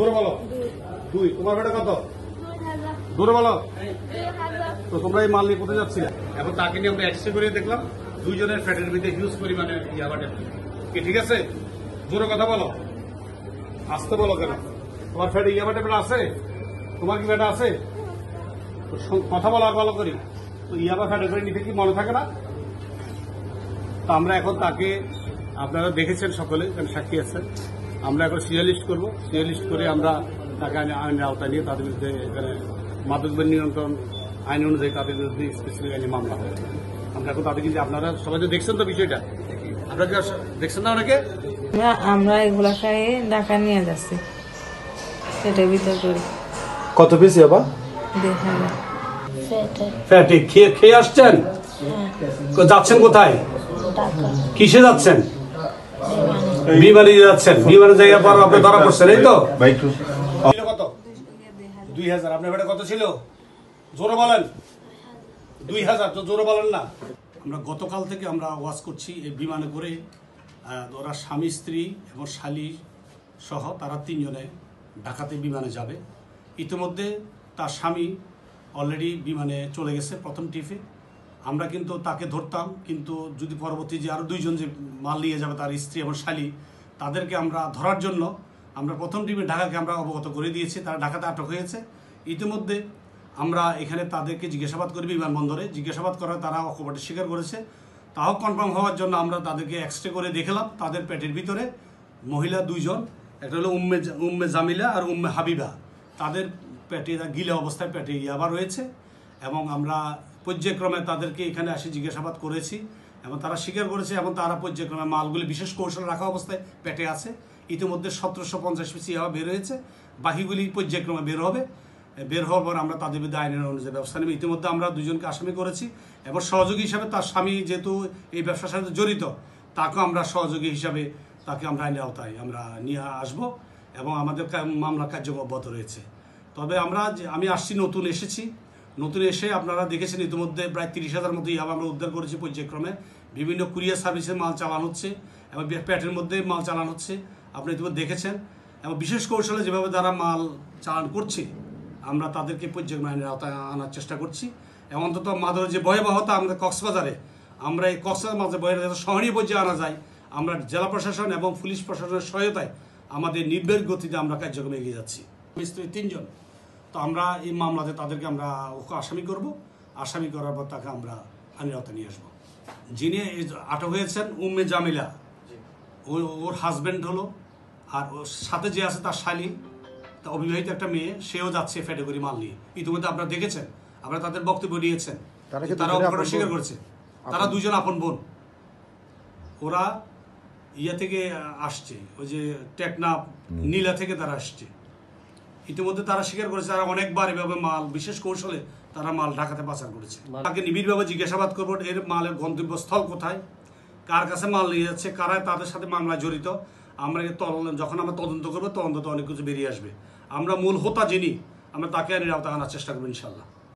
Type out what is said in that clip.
জোরে বলো। 2। তোমার বেটা কত? জোরে বলো। তো তোমরা এই মাল নিয়ে কোথায় যাচ্ছিলে? এখন তাকে নিয়ে আমরা এক্সরে করে দেখলাম দুইজনের ফ্যাটের ভিতরে হিউজ পরিমাণে ইয়াবা ট্যাবলেট। কি ঠিক আছে? জোরে কথা বলো, আসতে বলো। কেন তোমার ফ্যাটে ইয়াবা ট্যাবলেট আছে? তোমার কি ফ্যাট আছে? কথা বলো আর ভালো করি। তো ইয়াবা ফ্যাটে করে নিতে কি মনে থাকে না? তো আমরা এখন তাকে, আপনারা দেখেছেন সকলে, সাক্ষী আছেন, আমরা এখন সিরিয়াল লিস্ট করবো। সিরিয়াল লিস্ট করে আমরা তাকে আইনের আওতায় নিয়ে তাদের বিরুদ্ধে এখানে মাদক নিয়ন্ত্রণ আইন অনুযায়ী তাদের বিরুদ্ধে স্পেসিফিক আইনে মামলা হবে। আমরা এখন তাদের কিন্তু, আপনারা সবাই তো দেখছেন তো বিষয়টা, আপনারা কি দেখছেন না অনেকে? আমরা এগুলা খাই ঢাকা নিয়ে যাচ্ছি, সেটা ভিতর করি। কত পিস আবার ফ্যাটে খেয়ে আসছেন? যাচ্ছেন কোথায়? কিসে যাচ্ছেন? বিমানে যাচ্ছেন। বিমানে যাইয়ার পর আপনি ধরা পড়ছেন, এই তো? কত? 2000। আপনার বেটা কত ছিল? জোরে বলেন। 2000। তো জোরে বলেন না। আমরা গতকাল থেকে আমরা ওয়াজ করছি এই বিমানে করে ওরা স্বামী স্ত্রী এবং শালী সহ তারা 3 জনে ঢাকাতে বিমানে যাবে। ইতিমধ্যে তার স্বামী অলরেডি বিমানে চলে গেছে প্রথম ট্রিপে। আমরা কিন্তু তাকে ধরতাম, কিন্তু যদি পরবর্তী যে আরও 2 জন যে মাল নিয়ে যাবে তার স্ত্রী এবং শালী, তাদেরকে আমরা ধরার জন্য আমরা প্রথম টিমে ঢাকাকে আমরা অবগত করে দিয়েছি। তারা ঢাকাতে আটক হয়েছে। ইতিমধ্যে আমরা এখানে তাদেরকে জিজ্ঞাসাবাদ করি বিমানবন্দরে। জিজ্ঞাসাবাদ করার তারা অকপটে স্বীকার করেছে। তাও কনফার্ম হওয়ার জন্য আমরা তাদেরকে এক্সরে করে দেখলাম। তাদের পেটের ভিতরে মহিলা 2 জন, একটা হলো উম্মে জামিলা আর উম্মে হাবিবা, তাদের পেটে গিলা অবস্থায় পেটে ইয়াবা রয়েছে। এবং আমরা পর্যায়ক্রমে তাদেরকে এখানে আসে জিজ্ঞাসাবাদ করেছি এবং তারা স্বীকার করেছে এবং তারা পর্যায়ক্রমে মালগুলি বিশেষ কৌশল রাখা অবস্থায় পেটে আছে। ইতিমধ্যে 1750 পিস ইয়াবা বের হয়েছে, বাকিগুলি পর্যায়ক্রমে বের হবে। বের হওয়ার পর আমরা তাদের বিরুদ্ধে আইনের অনুযায়ী ব্যবস্থা নেব। ইতিমধ্যে আমরা 2 জনকে আসামি করেছি এবং সহযোগী হিসাবে তার স্বামী যেহেতু এই ব্যবসার সাথে জড়িত, তাকেও আমরা সহযোগী হিসাবে তাকে আমরা আইনের আওতায় আমরা নিয়ে আসবো এবং আমাদের মামলা কার্যক্রম অব্যাহত রয়েছে। তবে আমি আসছি, নতুন এসেছি। নতুন এসে আপনারা দেখেছেন ইতিমধ্যে প্রায় 30,000 মতো ইয়াবা আমরা উদ্ধার করেছি পর্যায়ক্রমে। বিভিন্ন কুরিয়ার সার্ভিসে মাল চালানো হচ্ছে এবং পেটের মধ্যে মাল চালানো হচ্ছে, আপনি ইতিমধ্যে দেখেছেন। এবং বিশেষ কৌশলে যেভাবে যারা মাল চালান করছে আমরা তাদেরকে পর্যায়ক্রমে আইনের আওতায় আনার চেষ্টা করছি। এবং অন্তত মাদকের যে ভয়াবহতা আমাদের কক্সবাজারে, আমরা এই কক্সবাজার মাঝে যাতে শহরীয় পর্যায়ে আনা যায়, আমরা জেলা প্রশাসন এবং পুলিশ প্রশাসনের সহায়তায় আমাদের নির্ভের গতিতে আমরা কার্যক্রমে এগিয়ে যাচ্ছি। স্ত্রী 3 জন। তো আমরা এই মামলাতে তাদেরকে আমরা ওকে আসামি করব। আসামি করার পর তাকে আমরা আইনের আওতায় নিয়ে আসবো। যিনি আটক হয়েছেন উম্মে জামিলা, ওর হাজব্যান্ড হলো, আর ওর সাথে যে আছে তার শালী, তা অবিবাহিত একটা মেয়ে, সেও যাচ্ছে ফ্যাটে করে মাল নিয়ে। ইতিমধ্যে আপনারা দেখেছেন, আপনারা তাদের বক্তব্য নিয়েছেন, তারা অপরাধ স্বীকার করেছে। তারা 2 জন আপন বোন। ওরা ইয়া থেকে আসছে, ওই যে টেকনাফ নীলা থেকে তারা আসছে। ইতিমধ্যে তারা স্বীকার করেছে তারা অনেকবার এভাবে মাল বিশেষ কৌশলে তারা মাল ঢাকাতে পাচার করেছে। তাকে নিবিড়ভাবে জিজ্ঞাসাবাদ করবো এর মালের গন্তব্যস্থল কোথায়, কার কাছে মাল নিয়ে যাচ্ছে, কারা তাদের সাথে মামলায় জড়িত। আমরা যখন আমরা তদন্ত করবো তদন্ত অনেক কিছু বেরিয়ে আসবে। আমরা মূল হোতা যিনি, আমরা তাকে আইনের আওতায় আনার চেষ্টা করবো ইনশাল্লাহ।